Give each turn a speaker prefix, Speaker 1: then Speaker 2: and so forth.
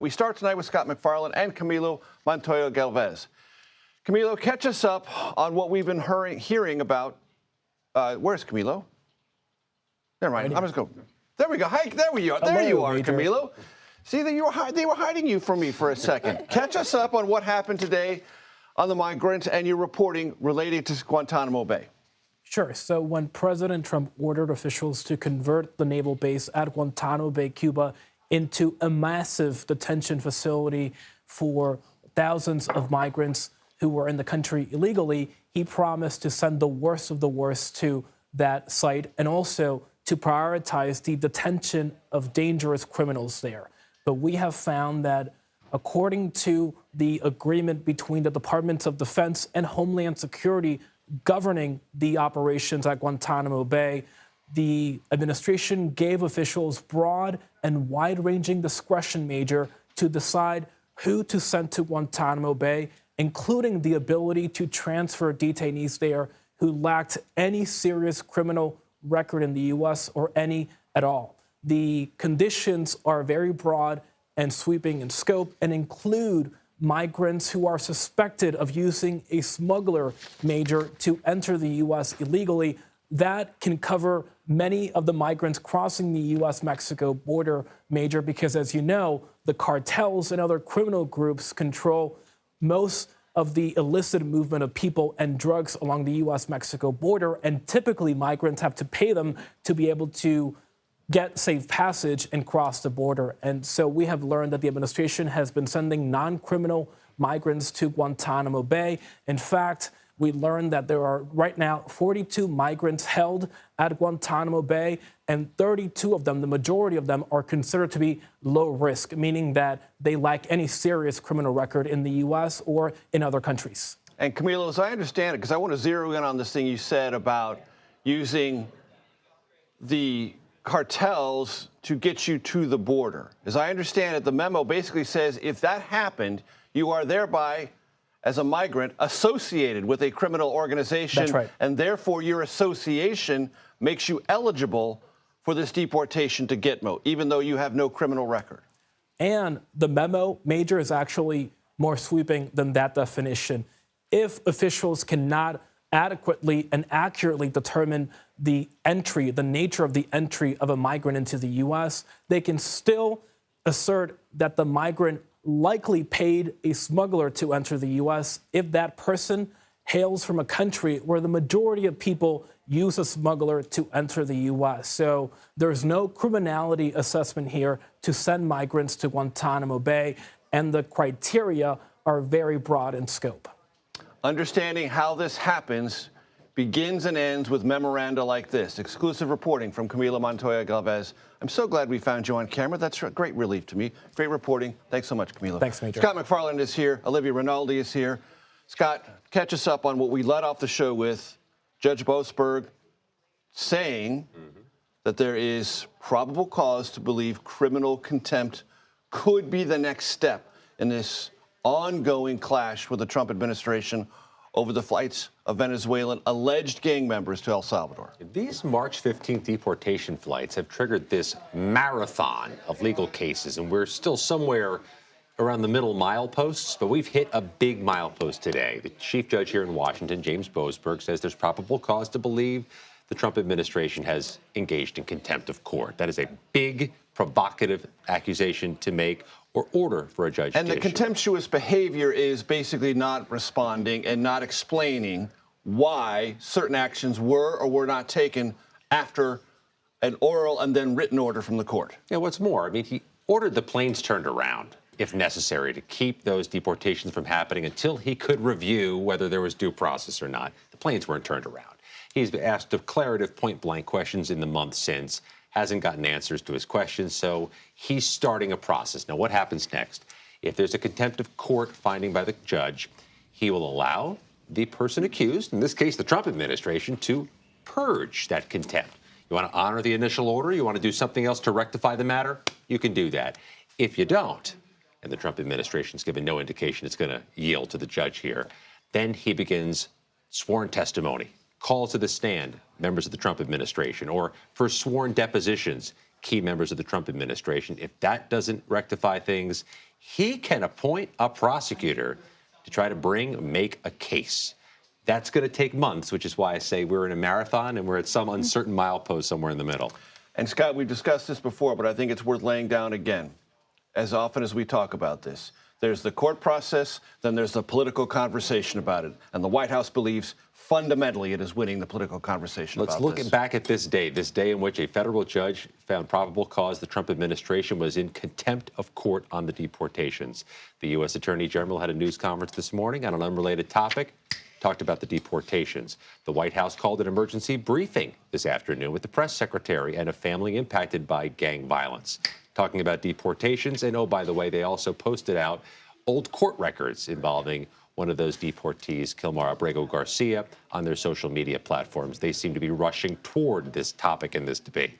Speaker 1: We start tonight with Scott MacFarlane and Camilo Montoya-Galvez. Camilo, catch us up on what we've been hearing about. Where's Camilo? Never mind. I'm just going. There we go. Hi, there we are. There you are, Major. Camilo. See, they were hiding you from me for a second. Catch us up on what happened today on the migrants and your reporting related to Guantanamo Bay.
Speaker 2: Sure. So when President Trump ordered officials to convert the naval base at Guantanamo Bay, Cuba, into a massive detention facility for thousands of migrants who were in the country illegally, he promised to send the worst of the worst to that site and also to prioritize the detention of dangerous criminals there. But we have found that according to the agreement between the Departments of Defense and Homeland Security governing the operations at Guantanamo Bay, the administration gave officials broad and wide-ranging discretion, Major, to decide who to send to Guantanamo Bay, including the ability to transfer detainees there who lacked any serious criminal record in the U.S. or any at all. The conditions are very broad and sweeping in scope and include migrants who are suspected of using a smuggler, Major, to enter the U.S. illegally. That can cover many of the migrants crossing the U.S.-Mexico border, Major, because, as you know, the cartels and other criminal groups control most of the illicit movement of people and drugs along the U.S.-Mexico border, and typically migrants have to pay them to be able to get safe passage and cross the border. And so we have learned that the administration has been sending non-criminal migrants to Guantanamo Bay. In fact, we learned that there are right now 42 migrants held at Guantanamo Bay, and 32 of them, the majority of them, are considered to be low risk, meaning that they lack any serious criminal record in the U.S. or in other countries.
Speaker 1: And Camilo, as I understand it, because I want to zero in on this thing you said about using the cartels to get you to the border. As I understand it, the memo basically says if that happened, you are thereby, as a migrant, associated with a criminal organization.
Speaker 2: That's right.
Speaker 1: And therefore your association makes you eligible for this deportation to Gitmo, even though you have no criminal record.
Speaker 2: And the memo, Major, is actually more sweeping than that definition. If officials cannot adequately and accurately determine the nature of the entry of a migrant into the U.S., they can still assert that the migrant likely paid a smuggler to enter the U.S. if that person hails from a country where the majority of people use a smuggler to enter the U.S. So there's no criminality assessment here to send migrants to Guantanamo Bay, and the criteria are very broad in scope.
Speaker 1: Understanding how this happens begins and ends with memoranda like this. Exclusive reporting from Camilo Montoya-Galvez. I'm so glad we found you on camera. That's a great relief to me. Great reporting. Thanks so much, Camilo.
Speaker 2: Thanks, Major.
Speaker 1: Scott MacFarlane is here. Olivia Rinaldi is here. Scott, catch us up on what we led off the show with. Judge Boasberg saying that there is probable cause to believe criminal contempt could be the next step in this ongoing clash with the Trump administration over the flights of Venezuelan alleged gang members to El Salvador.
Speaker 3: These March 15th deportation flights have triggered this marathon of legal cases, and we're still somewhere around the middle mileposts, but we've hit a big milepost today. The chief judge here in Washington, James Boasberg, says there's probable cause to believe the Trump administration has engaged in contempt of court. That is a big, provocative accusation to make or order for a judge to issue.
Speaker 1: And the contemptuous behavior is basically not responding and not explaining why certain actions were or were not taken after an oral and then written order from the court.
Speaker 3: Yeah, what's more, I mean, he ordered the planes turned around, if necessary, to keep those deportations from happening until he could review whether there was due process or not. The planes weren't turned around. He's been asked declarative point-blank questions in the months since, hasn't gotten answers to his questions, so he's starting a process. Now, what happens next? If there's a contempt of court finding by the judge, he will allow the person accused, in this case the Trump administration, to purge that contempt. You want to honor the initial order? You want to do something else to rectify the matter? You can do that. If you don't, and the Trump administration's given no indication it's going to yield to the judge here, then he begins sworn testimony, calls to the stand members of the Trump administration, or for sworn depositions, key members of the Trump administration. If that doesn't rectify things, he can appoint a prosecutor to try to make a case. That's going to take months, which is why I say we're in a marathon and we're at some uncertain milepost somewhere in the middle.
Speaker 1: And Scott, we've discussed this before, but I think it's worth laying down again, as often as we talk about this. There's the court process, then there's the political conversation about it. And the White House believes fundamentally it is winning the political conversation about this.
Speaker 3: Let's look back at this day in which a federal judge found probable cause the Trump administration was in contempt of court on the deportations. The U.S. Attorney General had a news conference this morning on an unrelated topic, talked about the deportations. The White House called an emergency briefing this afternoon with the press secretary and a family impacted by gang violence, talking about deportations. And oh, by the way, they also posted out old court records involving one of those deportees, Kilmar Abrego Garcia, on their social media platforms. They seem to be rushing toward this topic and this debate.